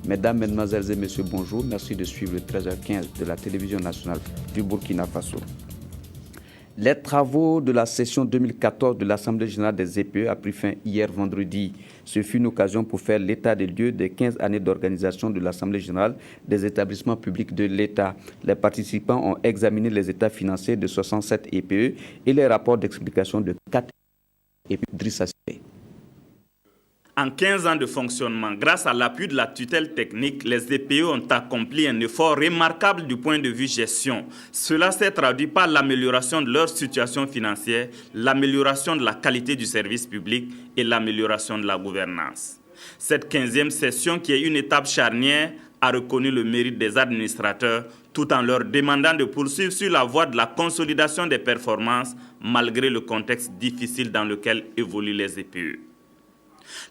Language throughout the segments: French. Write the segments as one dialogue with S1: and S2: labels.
S1: Mesdames, Mesdemoiselles et Messieurs, bonjour. Merci de suivre le 13h15 de la télévision nationale du Burkina Faso. Les travaux de la session 2014 de l'Assemblée générale des EPE a pris fin hier vendredi. Ce fut une occasion pour faire l'état des lieux des 15 années d'organisation de l'Assemblée générale des établissements publics de l'État. Les participants ont examiné les états financiers de 67 EPE et les rapports d'explication de 4 EPE. Drissa Siré.
S2: En 15 ans de fonctionnement, grâce à l'appui de la tutelle technique, les EPE ont accompli un effort remarquable du point de vue gestion. Cela s'est traduit par l'amélioration de leur situation financière, l'amélioration de la qualité du service public et l'amélioration de la gouvernance. Cette 15e session, qui est une étape charnière, a reconnu le mérite des administrateurs tout en leur demandant de poursuivre sur la voie de la consolidation des performances malgré le contexte difficile dans lequel évoluent les EPE.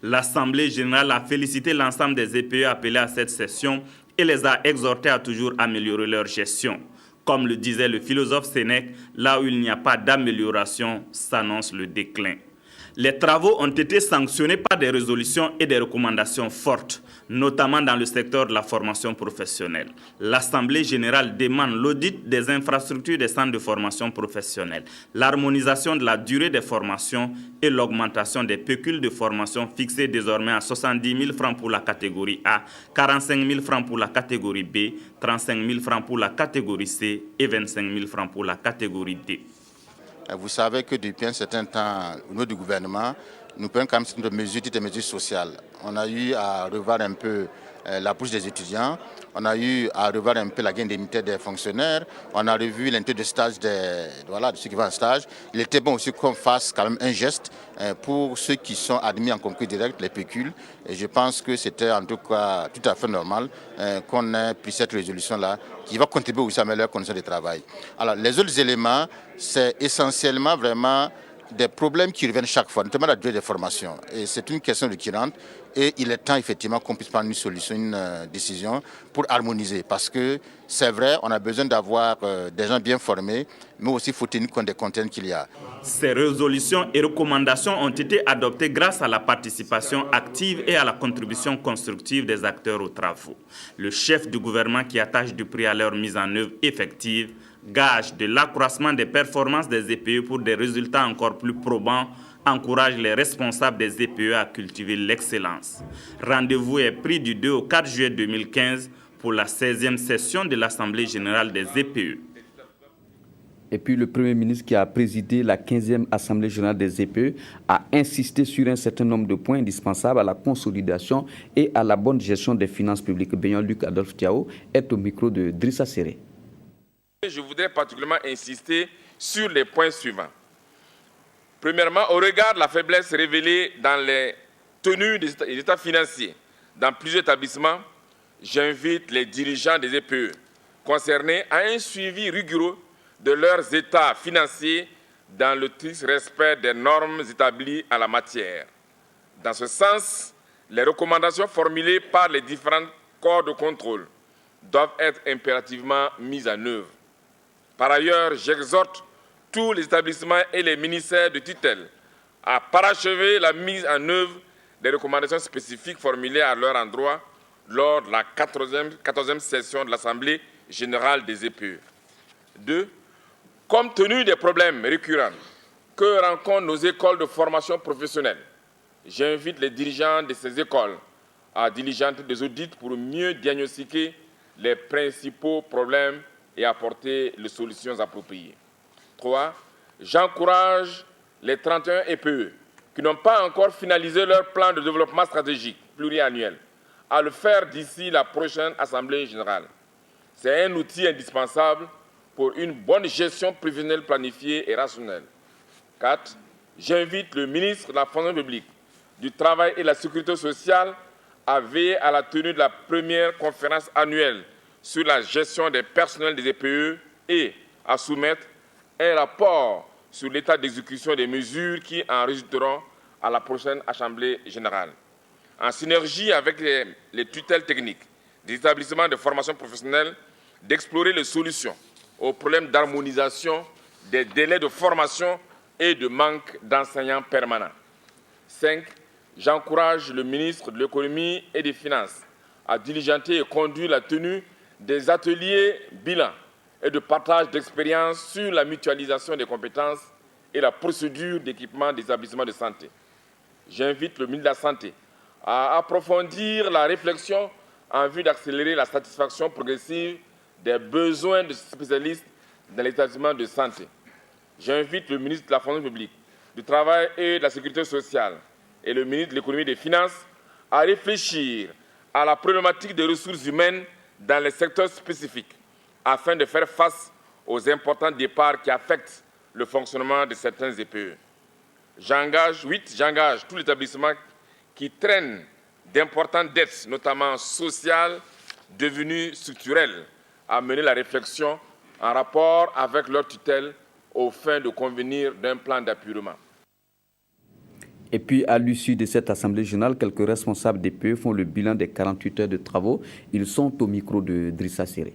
S2: L'Assemblée générale a félicité l'ensemble des EPE appelés à cette session et les a exhortés à toujours améliorer leur gestion. Comme le disait le philosophe Sénèque, là où il n'y a pas d'amélioration, s'annonce le déclin. Les travaux ont été sanctionnés par des résolutions et des recommandations fortes, notamment dans le secteur de la formation professionnelle. L'Assemblée générale demande l'audit des infrastructures des centres de formation professionnelle, l'harmonisation de la durée des formations et l'augmentation des pécules de formation fixées désormais à 70 000 francs pour la catégorie A, 45 000 francs pour la catégorie B, 35 000 francs pour la catégorie C et 25 000 francs pour la catégorie D.
S3: Vous savez que depuis un certain temps, au niveau du gouvernement, nous prenons quand même des mesures sociales. On a eu à revoir un peu la bourse des étudiants, on a eu à revoir un peu la gain d'indemnité des fonctionnaires, on a revu l'intérêt de stage de ceux qui vont en stage. Il était bon aussi qu'on fasse quand même un geste pour ceux qui sont admis en concours direct, les pécules. Et je pense que c'était en tout cas tout à fait normal qu'on ait pris cette résolution-là qui va contribuer aussi à améliorer leurs conditions de travail. Alors les autres éléments, c'est essentiellement vraiment des problèmes qui reviennent chaque fois, notamment la durée des formations. Et c'est une question récurrente et il est temps effectivement qu'on puisse prendre une solution, une décision pour harmoniser. Parce que c'est vrai, on a besoin d'avoir des gens bien formés, mais aussi il faut tenir compte des contraintes qu'il y a.
S2: Ces résolutions et recommandations ont été adoptées grâce à la participation active et à la contribution constructive des acteurs aux travaux. Le chef du gouvernement qui attache du prix à leur mise en œuvre effective, gage de l'accroissement des performances des EPE pour des résultats encore plus probants, encourage les responsables des EPE à cultiver l'excellence. Rendez-vous est pris du 2 au 4 juillet 2015 pour la 16e session de l'Assemblée générale des EPE.
S1: Et puis le Premier ministre qui a présidé la 15e Assemblée générale des EPE a insisté sur un certain nombre de points indispensables à la consolidation et à la bonne gestion des finances publiques. Luc Adolphe Thiao est au micro de Drissa Siré.
S4: Je voudrais particulièrement insister sur les points suivants. Premièrement, au regard de la faiblesse révélée dans les tenues des états financiers dans plusieurs établissements, j'invite les dirigeants des EPE concernés à un suivi rigoureux de leurs états financiers dans le strict respect des normes établies en la matière. Dans ce sens, les recommandations formulées par les différents corps de contrôle doivent être impérativement mises en œuvre. Par ailleurs, j'exhorte tous les établissements et les ministères de tutelle à parachever la mise en œuvre des recommandations spécifiques formulées à leur endroit lors de la 14e session de l'Assemblée générale des EPE. 2. Compte tenu des problèmes récurrents que rencontrent nos écoles de formation professionnelle, j'invite les dirigeants de ces écoles à diligenter des audits pour mieux diagnostiquer les principaux problèmes et apporter les solutions appropriées. 3. J'encourage les 31 EPE qui n'ont pas encore finalisé leur plan de développement stratégique pluriannuel à le faire d'ici la prochaine Assemblée générale. C'est un outil indispensable pour une bonne gestion prévisionnelle planifiée et rationnelle. 4. J'invite le ministre de la fonction publique, du Travail et de la Sécurité sociale à veiller à la tenue de la première conférence annuelle sur la gestion des personnels des EPE et à soumettre un rapport sur l'état d'exécution des mesures qui en résulteront à la prochaine Assemblée générale. En synergie avec les tutelles techniques des établissements de formation professionnelle, d'explorer les solutions aux problèmes d'harmonisation des délais de formation et de manque d'enseignants permanents. 5. J'encourage le ministre de l'Économie et des Finances a diligenté et conduit la tenue des ateliers bilan et de partage d'expériences sur la mutualisation des compétences et la procédure d'équipement des établissements de santé. J'invite le ministre de la Santé à approfondir la réflexion en vue d'accélérer la satisfaction progressive des besoins de spécialistes dans les établissements de santé. J'invite le ministre de la Fonction publique, du Travail et de la Sécurité sociale et le ministre de l'Économie et des Finances à réfléchir à la problématique des ressources humaines dans les secteurs spécifiques afin de faire face aux importants départs qui affectent le fonctionnement de certains EPE. J'engage tous les établissements qui traînent d'importantes dettes, notamment sociales, devenues structurelles, à mener la réflexion en rapport avec leur tutelle aux fins de convenir d'un plan d'appurement.
S1: Et puis, à l'issue de cette Assemblée générale, quelques responsables des PE font le bilan des 48 heures de travaux. Ils sont au micro de Drissa Séré.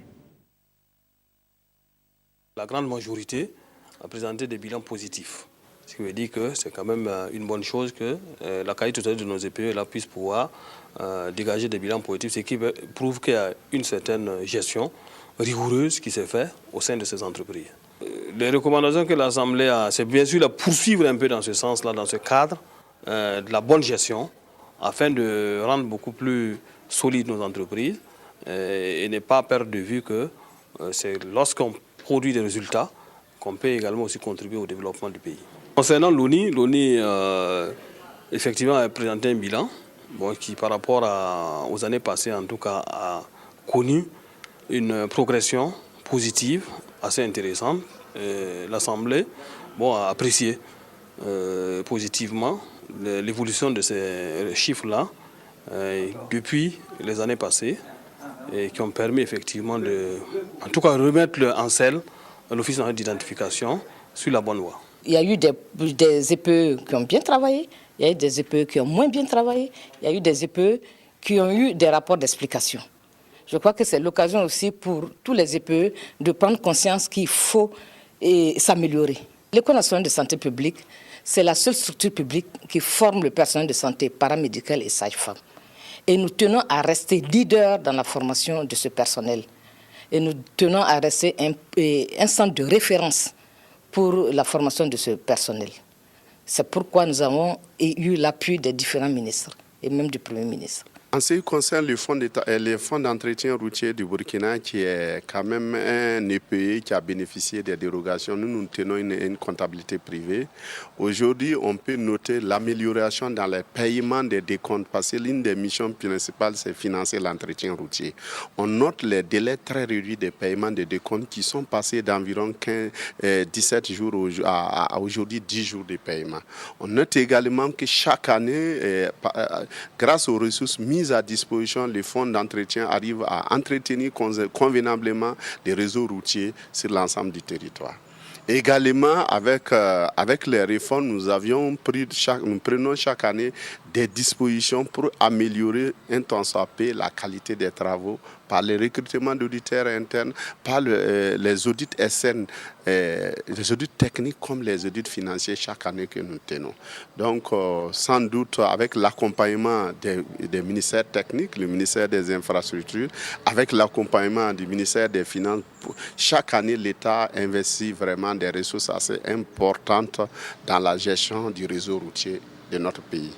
S5: La grande majorité a présenté des bilans positifs. Ce qui veut dire que c'est quand même une bonne chose que la qualité totale de nos EPE là, puisse pouvoir dégager des bilans positifs, ce qui prouve qu'il y a une certaine gestion rigoureuse qui s'est faite au sein de ces entreprises. Les recommandations que l'Assemblée a, c'est bien sûr de poursuivre un peu dans ce sens-là, dans ce cadre de la bonne gestion, afin de rendre beaucoup plus solides nos entreprises et ne pas perdre de vue que c'est lorsqu'on produit des résultats qu'on peut également aussi contribuer au développement du pays. Concernant l'ONI, effectivement a présenté un bilan qui par rapport aux années passées en tout cas a connu une progression positive assez intéressante. L'Assemblée a apprécié positivement l'évolution de ces chiffres-là depuis les années passées et qui ont permis effectivement de, en tout cas, remettre en selle l'Office national d'identification sur la bonne voie.
S6: Il y a eu des EPE qui ont bien travaillé, il y a eu des EPE qui ont moins bien travaillé, il y a eu des EPE qui ont eu des rapports d'explication. Je crois que c'est l'occasion aussi pour tous les EPE de prendre conscience qu'il faut s'améliorer. L'École nationale de santé publique, c'est la seule structure publique qui forme le personnel de santé paramédical et sage-femme. Et nous tenons à rester leaders dans la formation de ce personnel. Et nous tenons à rester un centre de référence pour la formation de ce personnel. C'est pourquoi nous avons eu l'appui des différents ministres et même du Premier ministre.
S7: En ce qui concerne le fonds d'entretien routier du Burkina, qui est quand même un EPE qui a bénéficié des dérogations, nous tenons une comptabilité privée. Aujourd'hui, on peut noter l'amélioration dans les paiements des décomptes, parce que l'une des missions principales, c'est financer l'entretien routier. On note les délais très réduits des paiements des décomptes qui sont passés d'environ 17 jours à aujourd'hui 10 jours de paiement. On note également que chaque année, grâce aux ressources mises à disposition, les fonds d'entretien arrivent à entretenir convenablement les réseaux routiers sur l'ensemble du territoire. Également, avec les réformes, nous prenons chaque année des dispositions pour améliorer un tant soit peu la qualité des travaux par le recrutement d'auditeurs internes, par les audits SN, les audits techniques comme les audits financiers chaque année que nous tenons. Donc, sans doute, avec l'accompagnement des ministères techniques, le ministère des infrastructures, avec l'accompagnement du ministère des Finances, chaque année, l'État investit vraiment des ressources assez importantes dans la gestion du réseau routier de notre pays.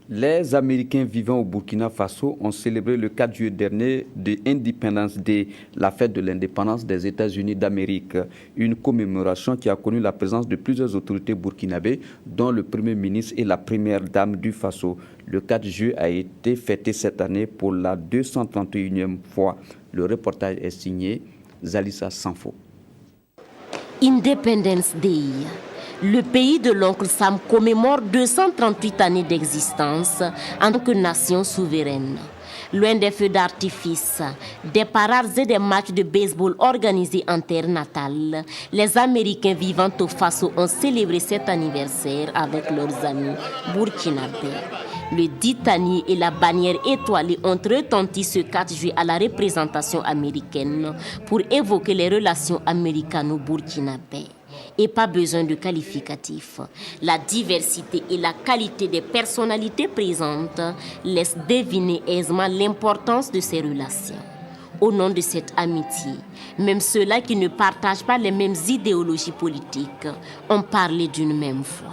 S1: Les Américains vivant au Burkina Faso ont célébré le 4 juillet dernier de Independence Day, la fête de l'indépendance des États-Unis d'Amérique. Une commémoration qui a connu la présence de plusieurs autorités burkinabées, dont le Premier ministre et la Première Dame du Faso. Le 4 juillet a été fêté cette année pour la 231e fois. Le reportage est signé Zalissa Sanfo.
S8: Independence Day. Le pays de l'oncle Sam commémore 238 années d'existence en tant que nation souveraine. Loin des feux d'artifice, des parades et des matchs de baseball organisés en terre natale, les Américains vivant au Faso ont célébré cet anniversaire avec leurs amis burkinabés. Le ditanier et la bannière étoilée ont retenti ce 4 juillet à la représentation américaine pour évoquer les relations américano-burkinabées. Et pas besoin de qualificatifs. La diversité et la qualité des personnalités présentes laissent deviner aisément l'importance de ces relations. Au nom de cette amitié, même ceux-là qui ne partagent pas les mêmes idéologies politiques ont parlé d'une même foi.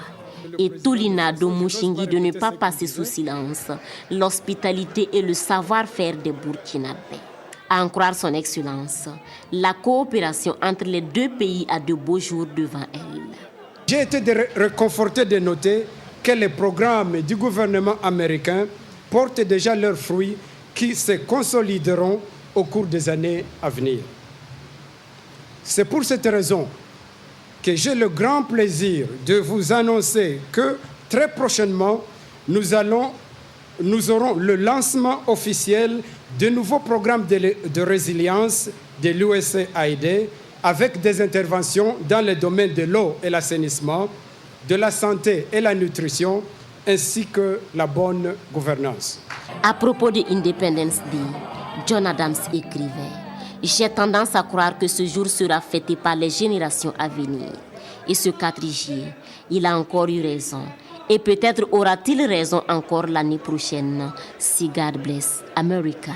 S8: Et Toulina Domouchingi de ne pas passer sous silence l'hospitalité et le savoir-faire des Burkinabés. À en croire son excellence, la coopération entre les deux pays a de beaux jours devant elle.
S9: J'ai été réconforté de noter que les programmes du gouvernement américain portent déjà leurs fruits qui se consolideront au cours des années à venir. C'est pour cette raison que j'ai le grand plaisir de vous annoncer que très prochainement, nous aurons le lancement officiel de nouveaux programmes de résilience de l'USAID avec des interventions dans les domaines de l'eau et l'assainissement, de la santé et la nutrition, ainsi que la bonne gouvernance.
S8: À propos de Independence Day, John Adams écrivait « J'ai tendance à croire que ce jour sera fêté par les générations à venir. Et ce 4 juillet, il a encore eu raison. Et peut-être aura-t-il raison encore l'année prochaine. Si God bless America. »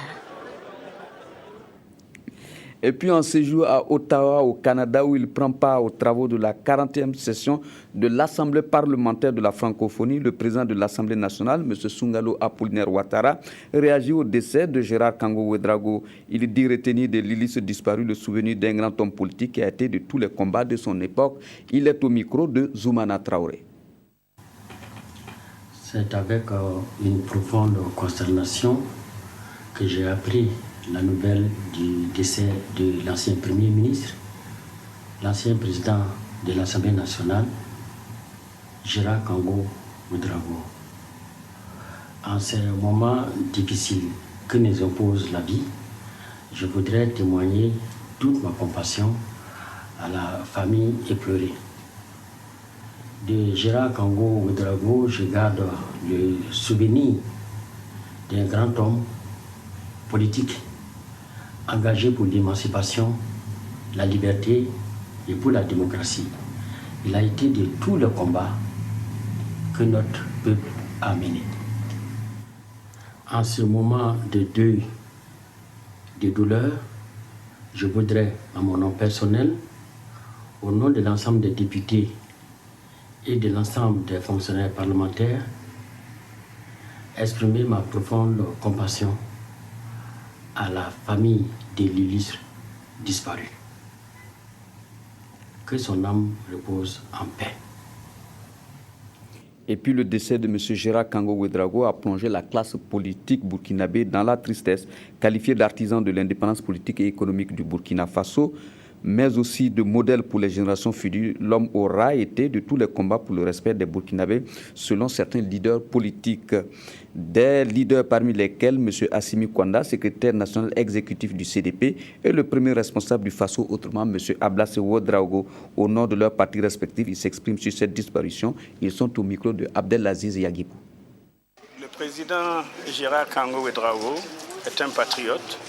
S1: Et puis en séjour à Ottawa, au Canada, où il prend part aux travaux de la 40e session de l'Assemblée parlementaire de la francophonie, le président de l'Assemblée nationale, M. Sungalo Apollinaire Ouattara, réagit au décès de Gérard Kango Ouédraogo. Il dit retenir de l'illustre disparu le souvenir d'un grand homme politique qui a été de tous les combats de son époque. Il est au micro de Zoumana Traoré.
S10: C'est avec une profonde consternation que j'ai appris la nouvelle du décès de l'ancien Premier ministre, l'ancien président de l'Assemblée nationale, Gérard Kango Ouédraogo. En ces moments difficiles que nous impose la vie, je voudrais témoigner toute ma compassion à la famille éplorée. De Gérard Kango Ouédraogo, je garde le souvenir d'un grand homme politique engagé pour l'émancipation, la liberté et pour la démocratie. Il a été de tous les combats que notre peuple a menés. En ce moment de deuil, de douleur, je voudrais, à mon nom personnel, au nom de l'ensemble des députés et de l'ensemble des fonctionnaires parlementaires, exprimer ma profonde compassion à la famille de l'illustre disparu. Que son âme repose en paix.
S1: Et puis le décès de M. Gérard Kango Ouédraogo a plongé la classe politique burkinabé dans la tristesse, qualifié d'artisan de l'indépendance politique et économique du Burkina Faso, mais aussi de modèle pour les générations futures. L'homme aura été de tous les combats pour le respect des Burkinabés, selon certains leaders politiques. Des leaders parmi lesquels M. Assimi Kwanda, secrétaire national exécutif du CDP, et le premier responsable du Faso, autrement M. Ablasse Ouédraogo. Au nom de leurs partis respectifs, ils s'expriment sur cette disparition. Ils sont au micro de Abdelaziz Yagibou.
S11: Le président Gérard Kango Ouédraogo est un patriote,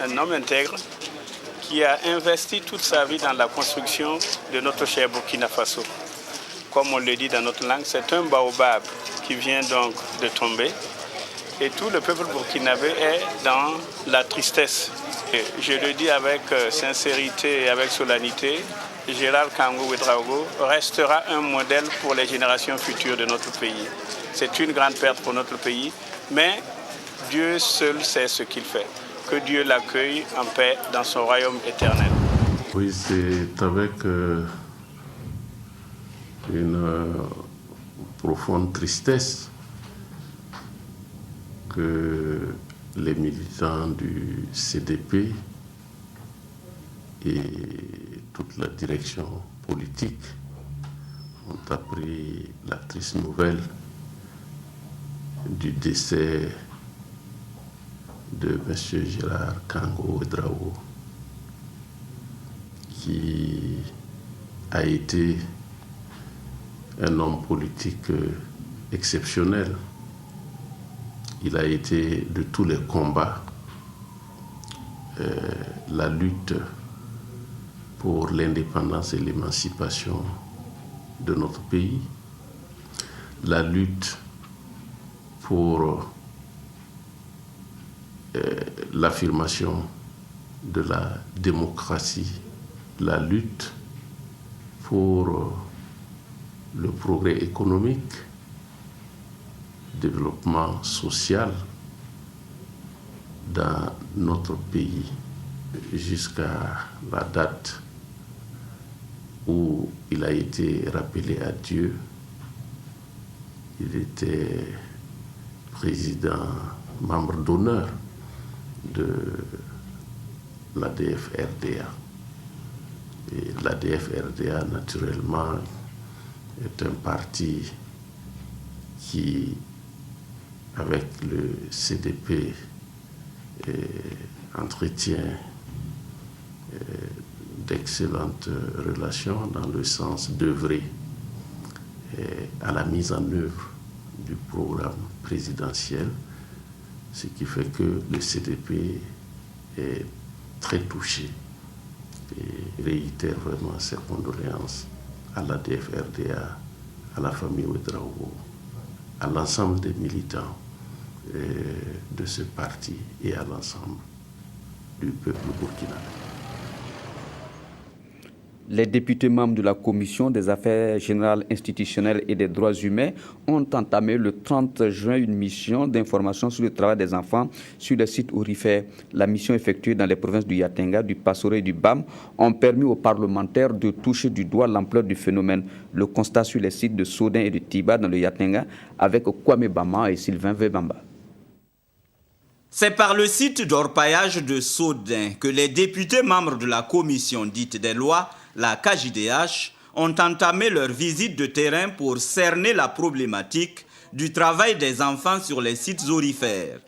S11: un homme intègre, qui a investi toute sa vie dans la construction de notre cher Burkina Faso. Comme on le dit dans notre langue, c'est un baobab qui vient donc de tomber. Et tout le peuple burkinabé est dans la tristesse. Et je le dis avec sincérité et avec solennité, Gérard Kango Ouédraogo restera un modèle pour les générations futures de notre pays. C'est une grande perte pour notre pays, mais Dieu seul sait ce qu'il fait. Que Dieu l'accueille en paix dans son royaume éternel.
S12: Oui, c'est avec une profonde tristesse que les militants du CDP et toute la direction politique ont appris la triste nouvelle du décès de M. Gérard Kango Ouédraogo, qui a été un homme politique exceptionnel. Il a été de tous les combats, la lutte pour l'indépendance et l'émancipation de notre pays, la lutte pour l'affirmation de la démocratie, la lutte pour le progrès économique, développement social dans notre pays, jusqu'à la date où il a été rappelé à Dieu. Il était président, membre d'honneur de l'ADF-RDA. Et l'ADF-RDA, naturellement, est un parti qui, avec le CDP, entretient d'excellentes relations dans le sens d'œuvrer à la mise en œuvre du programme présidentiel, ce qui fait que le CDP est très touché et réitère vraiment ses condoléances à l'ADF-RDA, à la famille Ouedraogo, à l'ensemble des militants de ce parti et à l'ensemble du peuple burkinabé.
S1: Les députés membres de la Commission des affaires générales institutionnelles et des droits humains ont entamé le 30 juin une mission d'information sur le travail des enfants sur le site aurifère. La mission effectuée dans les provinces du Yatenga, du Passoré et du Bam ont permis aux parlementaires de toucher du doigt l'ampleur du phénomène. Le constat sur les sites de Sodin et de Tiba dans le Yatenga avec Kwame Bama et Sylvain Vebamba.
S2: C'est par le site d'orpaillage de Sodin que les députés membres de la commission dite des lois, la KJDH, ont entamé leur visite de terrain pour cerner la problématique du travail des enfants sur les sites aurifères.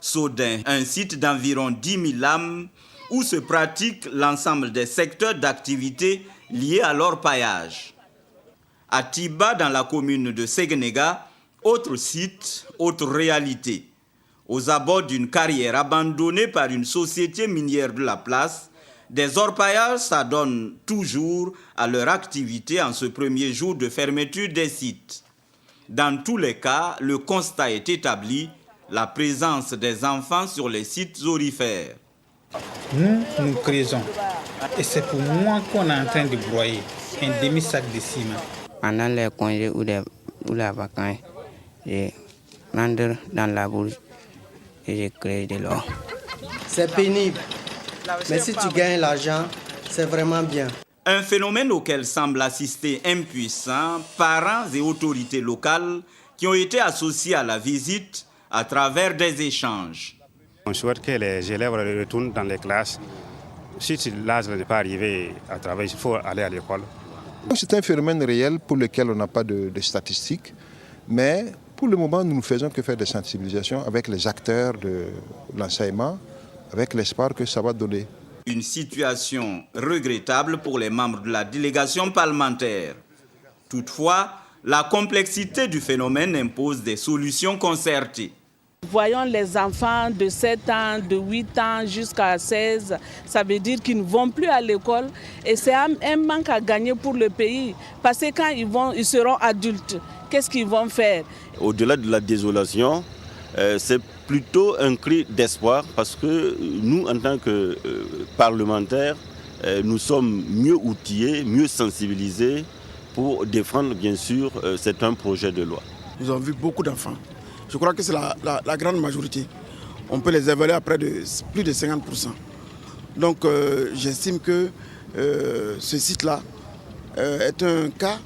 S2: Sodin, un site d'environ 10 000 âmes où se pratique l'ensemble des secteurs d'activité liés à l'orpaillage. À Tiba, dans la commune de Séguénéga, autre site, autre réalité. Aux abords d'une carrière abandonnée par une société minière de la place, des orpailleurs s'adonnent toujours à leur activité en ce premier jour de fermeture des sites. Dans tous les cas, le constat est établi, la présence des enfants sur les sites aurifères.
S13: Nous creusons et c'est pour moi qu'on est en train de broyer un demi-sac de ciment.
S14: Pendant les congés ou les vacances, je rentre dans la bourse et je crée de l'or.
S15: C'est pénible, mais si tu gagnes l'argent, c'est vraiment bien.
S2: Un phénomène auquel semblent assister impuissants, parents et autorités locales qui ont été associés à la visite à travers des échanges.
S16: On souhaite que les élèves retournent dans les classes. Si l'âge n'est pas arrivé à travailler, il faut aller à l'école.
S17: C'est un phénomène réel pour lequel on n'a pas de statistiques, mais pour le moment, nous ne faisons que faire des sensibilisations avec les acteurs de l'enseignement, avec l'espoir que ça va donner.
S2: Une situation regrettable pour les membres de la délégation parlementaire. Toutefois, la complexité du phénomène impose des solutions concertées.
S18: Voyons les enfants de 7 ans, de 8 ans jusqu'à 16, ça veut dire qu'ils ne vont plus à l'école et c'est un manque à gagner pour le pays parce que quand ils seront adultes, qu'est-ce qu'ils vont faire?
S19: Au-delà de la désolation, c'est plutôt un cri d'espoir parce que nous, en tant que parlementaires, nous sommes mieux outillés, mieux sensibilisés pour défendre, bien sûr, c'est un projet de loi.
S20: Nous avons vu beaucoup d'enfants. Je crois que c'est la grande majorité. On peut les évaluer à près de plus de 50%. Donc j'estime que ce site-là est un cas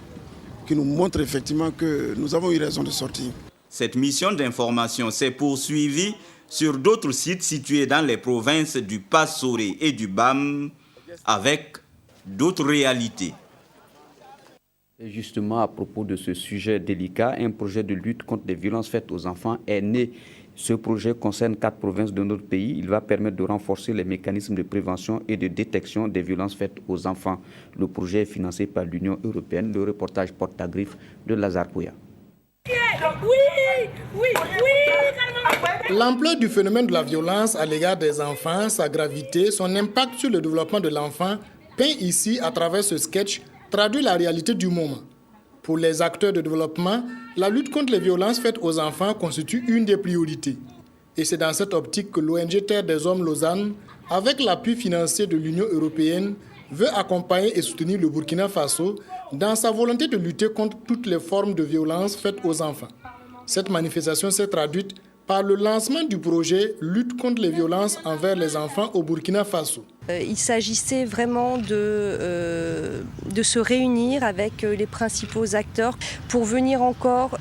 S20: qui nous montre effectivement que nous avons eu raison de sortir.
S2: Cette mission d'information s'est poursuivie sur d'autres sites situés dans les provinces du Passoré et du Bam avec d'autres réalités.
S1: Et justement, à propos de ce sujet délicat, un projet de lutte contre les violences faites aux enfants est né. Ce projet concerne 4 provinces de notre pays. Il va permettre de renforcer les mécanismes de prévention et de détection des violences faites aux enfants. Le projet est financé par l'Union européenne. Le reportage porte-à-griffe de Lazare Pouya.
S21: L'ampleur du phénomène de la violence à l'égard des enfants, sa gravité, son impact sur le développement de l'enfant peint ici à travers ce sketch traduit la réalité du moment. Pour les acteurs de développement, la lutte contre les violences faites aux enfants constitue une des priorités. Et c'est dans cette optique que l'ONG Terre des Hommes Lausanne, avec l'appui financier de l'Union européenne, veut accompagner et soutenir le Burkina Faso dans sa volonté de lutter contre toutes les formes de violence faites aux enfants. Cette manifestation s'est traduite par le lancement du projet Lutte contre les violences envers les enfants au Burkina Faso.
S22: Il s'agissait vraiment de se réunir avec les principaux acteurs pour venir encore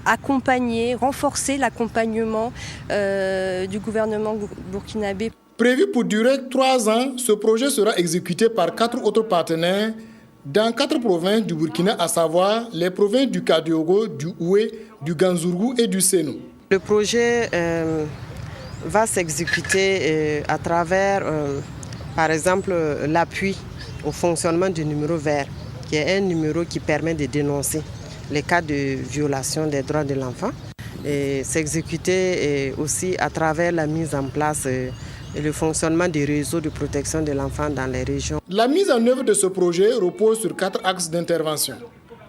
S22: accompagner, renforcer l'accompagnement du gouvernement burkinabé.
S21: Prévu pour durer 3 ans, ce projet sera exécuté par 4 autres partenaires dans 4 provinces du Burkina, à savoir les provinces du Kadiogo, du Houé, du Ganzourgou et du Sénou.
S23: Le projet va s'exécuter à travers, par exemple, l'appui au fonctionnement du numéro vert, qui est un numéro qui permet de dénoncer les cas de violation des droits de l'enfant. Et s'exécuter aussi à travers la mise en place et le fonctionnement des réseaux de protection de l'enfant dans les régions.
S21: La mise en œuvre de ce projet repose sur 4 axes d'intervention.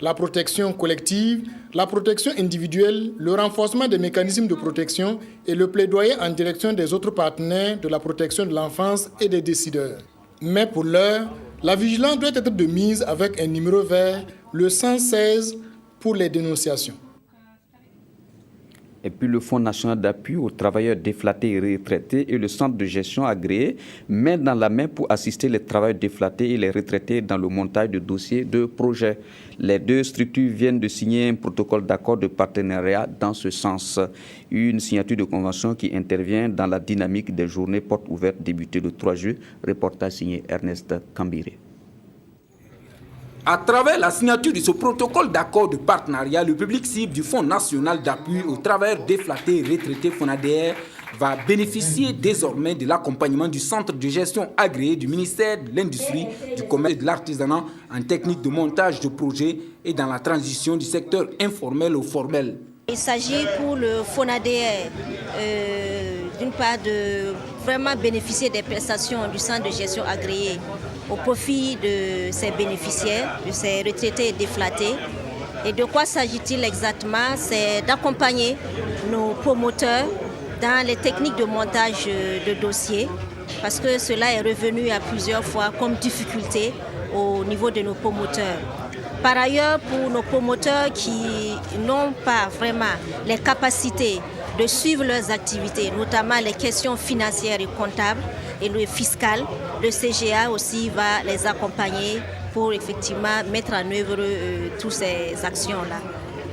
S21: La protection collective, la protection individuelle, le renforcement des mécanismes de protection et le plaidoyer en direction des autres partenaires de la protection de l'enfance et des décideurs. Mais pour l'heure, la vigilance doit être de mise avec un numéro vert, le 116, pour les dénonciations.
S1: Et puis le Fonds national d'appui aux travailleurs déflattés et retraités et le centre de gestion agréé main dans la main pour assister les travailleurs déflattés et les retraités dans le montage de dossiers de projets. Les 2 structures viennent de signer un protocole d'accord de partenariat dans ce sens. Une signature de convention qui intervient dans la dynamique des journées portes ouvertes débutées le 3 juillet. Reportage signé Ernest Kambiré.
S24: À travers la signature de ce protocole d'accord de partenariat, le public cible du Fonds national d'appui aux travailleurs déflattés et retraités FONADER va bénéficier désormais de l'accompagnement du centre de gestion agréé du ministère de l'Industrie, du Commerce et de l'Artisanat en technique de montage de projets et dans la transition du secteur informel au formel.
S25: Il s'agit pour le FONADER d'une part de vraiment bénéficier des prestations du centre de gestion agréé au profit de ses bénéficiaires, de ses retraités déflattés. Et de quoi s'agit-il exactement? C'est d'accompagner nos promoteurs dans les techniques de montage de dossiers, parce que cela est revenu à plusieurs fois comme difficulté au niveau de nos promoteurs. Par ailleurs, pour nos promoteurs qui n'ont pas vraiment les capacités de suivre leurs activités, notamment les questions financières et comptables et le fiscal, le CGA aussi va les accompagner pour effectivement mettre en œuvre toutes ces actions-là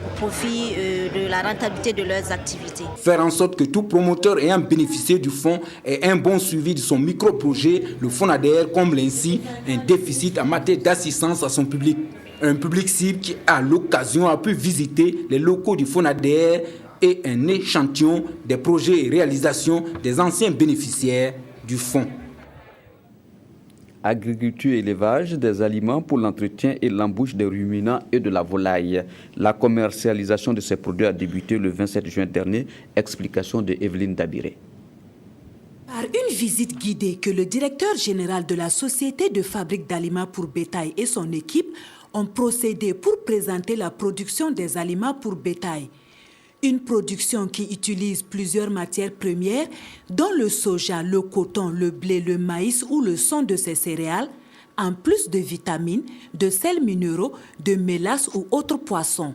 S25: au profit de la rentabilité de leurs activités.
S24: Faire en sorte que tout promoteur ayant bénéficié du fonds ait un bon suivi de son micro-projet, le FONADER comble ainsi un déficit en matière d'assistance à son public. Un public cible qui, à l'occasion, a pu visiter les locaux du FONADER et un échantillon des projets et réalisations des anciens bénéficiaires du fonds.
S1: Agriculture et élevage, des aliments pour l'entretien et l'embouche des ruminants et de la volaille. La commercialisation de ces produits a débuté le 27 juin dernier. Explication de Evelyne Dabiré.
S26: Par une visite guidée que le directeur général de la Société de fabrique d'aliments pour bétail et son équipe ont procédé pour présenter la production des aliments pour bétail. Une production qui utilise plusieurs matières premières, dont le soja, le coton, le blé, le maïs ou le son de ces céréales, en plus de vitamines, de sels minéraux, de mélasse ou autres poissons.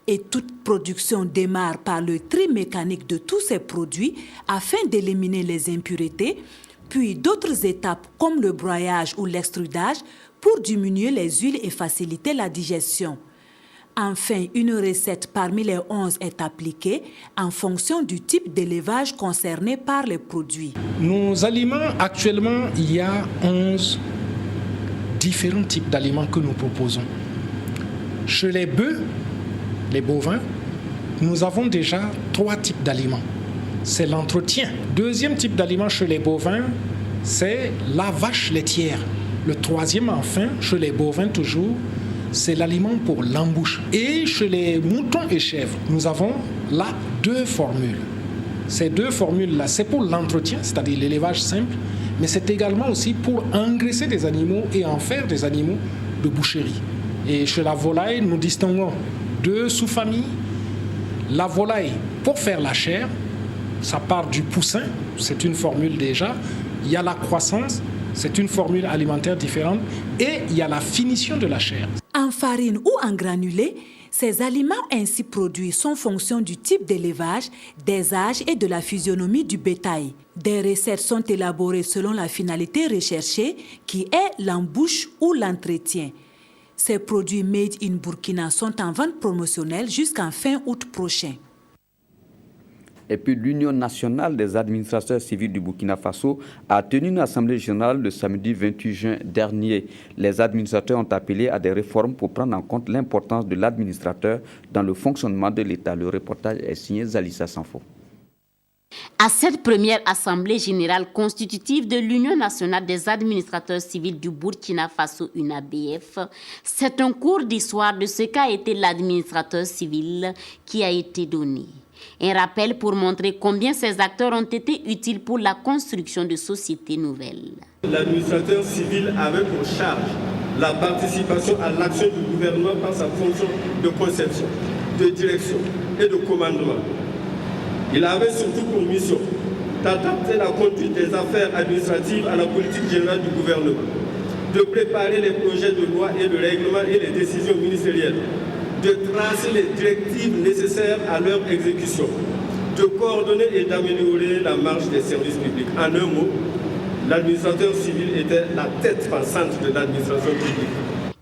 S26: Et toute production démarre par le tri mécanique de tous ces produits afin d'éliminer les impuretés, puis d'autres étapes comme le broyage ou l'extrudage pour diminuer les huiles et faciliter la digestion. Enfin, une recette parmi les 11 est appliquée en fonction du type d'élevage concerné par les produits.
S9: Nos aliments, actuellement, il y a 11 différents types d'aliments que nous proposons. Chez les bœufs, les bovins, nous avons déjà 3 types d'aliments. C'est l'entretien. Deuxième type d'aliment chez les bovins, c'est la vache laitière. Le troisième, enfin, chez les bovins toujours, c'est l'aliment pour l'embouche. Et chez les moutons et chèvres, nous avons là 2 formules. Ces 2 formules-là, c'est pour l'entretien, c'est-à-dire l'élevage simple,
S3: mais c'est également aussi pour engraisser des animaux et en faire des animaux de boucherie. Et chez la volaille, nous distinguons deux sous-familles. La volaille, pour faire la chair, ça part du poussin, c'est une formule déjà. Il y a la croissance, c'est une formule alimentaire différente. Et il y a la finition de la chair.
S26: En farine ou en granulé, ces aliments ainsi produits sont fonction du type d'élevage, des âges et de la physionomie du bétail. Des recettes sont élaborées selon la finalité recherchée, qui est l'embouche ou l'entretien. Ces produits made in Burkina sont en vente promotionnelle jusqu'en fin août prochain.
S1: Et puis l'Union nationale des administrateurs civils du Burkina Faso a tenu une assemblée générale le samedi 28 juin dernier. Les administrateurs ont appelé à des réformes pour prendre en compte l'importance de l'administrateur dans le fonctionnement de l'État. Le reportage est signé Zalissa Sanfo.
S4: À cette première assemblée générale constitutive de l'Union nationale des administrateurs civils du Burkina Faso, UNABF, c'est un cours d'histoire de ce qu'a été l'administrateur civil qui a été donné. Un rappel pour montrer combien ces acteurs ont été utiles pour la construction de sociétés nouvelles.
S5: L'administrateur civil avait pour charge la participation à l'action du gouvernement par sa fonction de conception, de direction et de commandement. Il avait surtout pour mission d'adapter la conduite des affaires administratives à la politique générale du gouvernement, de préparer les projets de loi et de règlement et les décisions ministérielles, de tracer les directives nécessaires à leur exécution, de coordonner et d'améliorer la marche des services publics. En un mot, l'administrateur civil était la tête pensante de l'administration publique.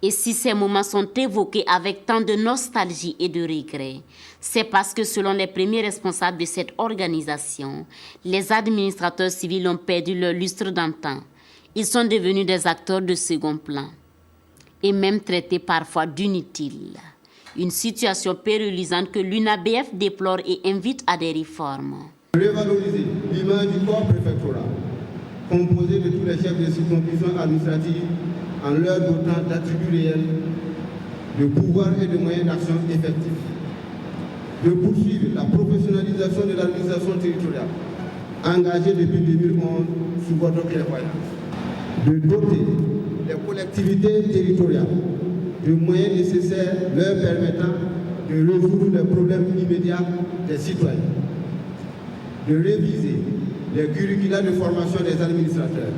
S4: Et si ces moments sont évoqués avec tant de nostalgie et de regret, c'est parce que selon les premiers responsables de cette organisation, les administrateurs civils ont perdu leur lustre d'antan. Ils sont devenus des acteurs de second plan et même traités parfois d'inutiles. Une situation pérennisante que l'UNABF déplore et invite à des réformes.
S6: Revaloriser l'image du corps préfectoral, composé de tous les chefs de circonscription administrative, en leur dotant d'attributs réels, de pouvoirs et de moyens d'action effectifs. De poursuivre la professionnalisation de l'administration territoriale, engagée depuis 2011 sous votre clairvoyance. De doter les collectivités territoriales de moyens nécessaires leur permettant de résoudre les problèmes immédiats des citoyens. De réviser les curricula de formation des administrateurs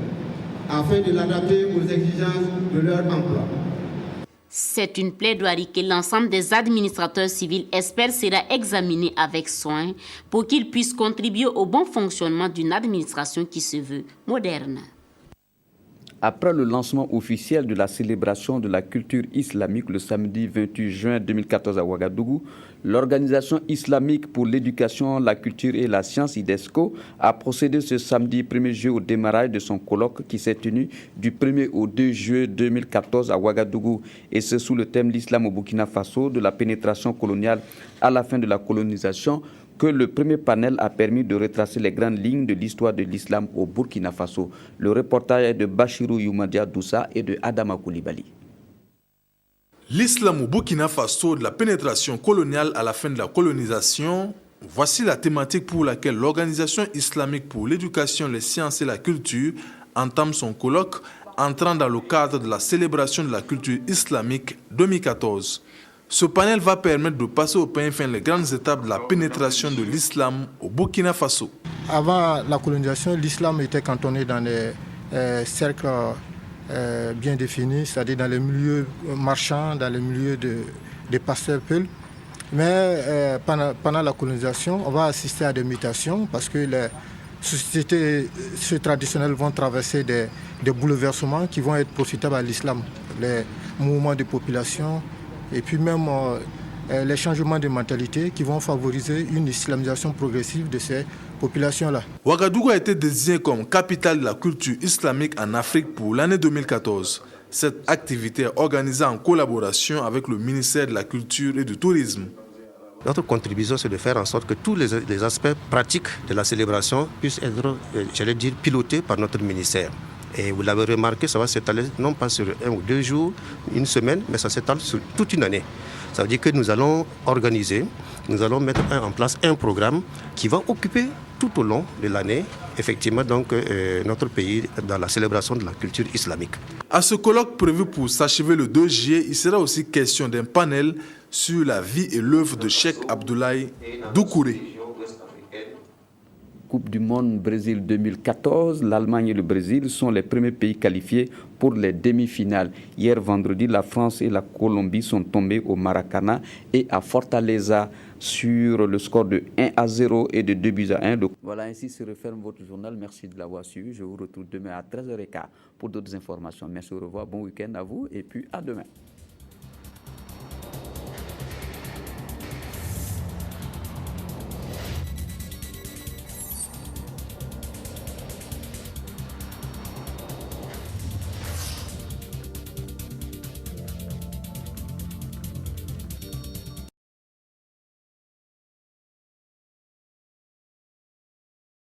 S6: afin de l'adapter aux exigences de leur emploi.
S4: C'est une plaidoirie que l'ensemble des administrateurs civils espèrent sera examinée avec soin pour qu'ils puissent contribuer au bon fonctionnement d'une administration qui se veut moderne.
S1: Après le lancement officiel de la célébration de la culture islamique le samedi 28 juin 2014 à Ouagadougou, l'Organisation islamique pour l'éducation, la culture et la science IDESCO a procédé ce samedi 1er juillet au démarrage de son colloque qui s'est tenu du 1er au 2 juillet 2014 à Ouagadougou, et ce sous le thème l'islam au Burkina Faso, de la pénétration coloniale à la fin de la colonisation, que le premier panel a permis de retracer les grandes lignes de l'histoire de l'islam au Burkina Faso. Le reportage est de Bachirou Youmadia Doussa et de Adama Koulibaly.
S7: L'islam au Burkina Faso, de la pénétration coloniale à la fin de la colonisation, voici la thématique pour laquelle l'Organisation islamique pour l'éducation, les sciences et la culture entame son colloque, entrant dans le cadre de la célébration de la culture islamique 2014. Ce panel va permettre de passer au pain fin les grandes étapes de la pénétration de l'islam au Burkina Faso.
S8: Avant la colonisation, l'islam était cantonné dans des cercles bien définis, c'est-à-dire dans les milieux marchands, dans les milieux des pasteurs peuls. Mais pendant la colonisation, on va assister à des mutations parce que les sociétés traditionnelles vont traverser des bouleversements qui vont être profitables à l'islam. Les mouvements de population, et puis même les changements de mentalité qui vont favoriser une islamisation progressive de ces populations-là.
S7: Ouagadougou a été désigné comme capitale de la culture islamique en Afrique pour l'année 2014. Cette activité est organisée en collaboration avec le ministère de la Culture et du Tourisme.
S27: Notre contribution, c'est de faire en sorte que tous les aspects pratiques de la célébration puissent être, pilotés par notre ministère. Et vous l'avez remarqué, ça va s'étaler non pas sur 1 ou 2 jours, une semaine, mais ça s'étale sur toute une année. Ça veut dire que nous allons organiser, nous allons mettre en place un programme qui va occuper tout au long de l'année, effectivement, donc, notre pays dans la célébration de la culture islamique.
S7: À ce colloque prévu pour s'achever le 2 juillet, il sera aussi question d'un panel sur la vie et l'œuvre de Cheikh Abdoulaye Doucouré.
S1: Coupe du monde Brésil 2014, l'Allemagne et le Brésil sont les premiers pays qualifiés pour les demi-finales. Hier vendredi, la France et la Colombie sont tombés au Maracana et à Fortaleza sur le score de 1-0 et de 2-1. Donc, voilà, ainsi se referme votre journal. Merci de l'avoir suivi. Je vous retrouve demain à 13h15 pour d'autres informations. Merci, au revoir, bon week-end à vous et puis à demain.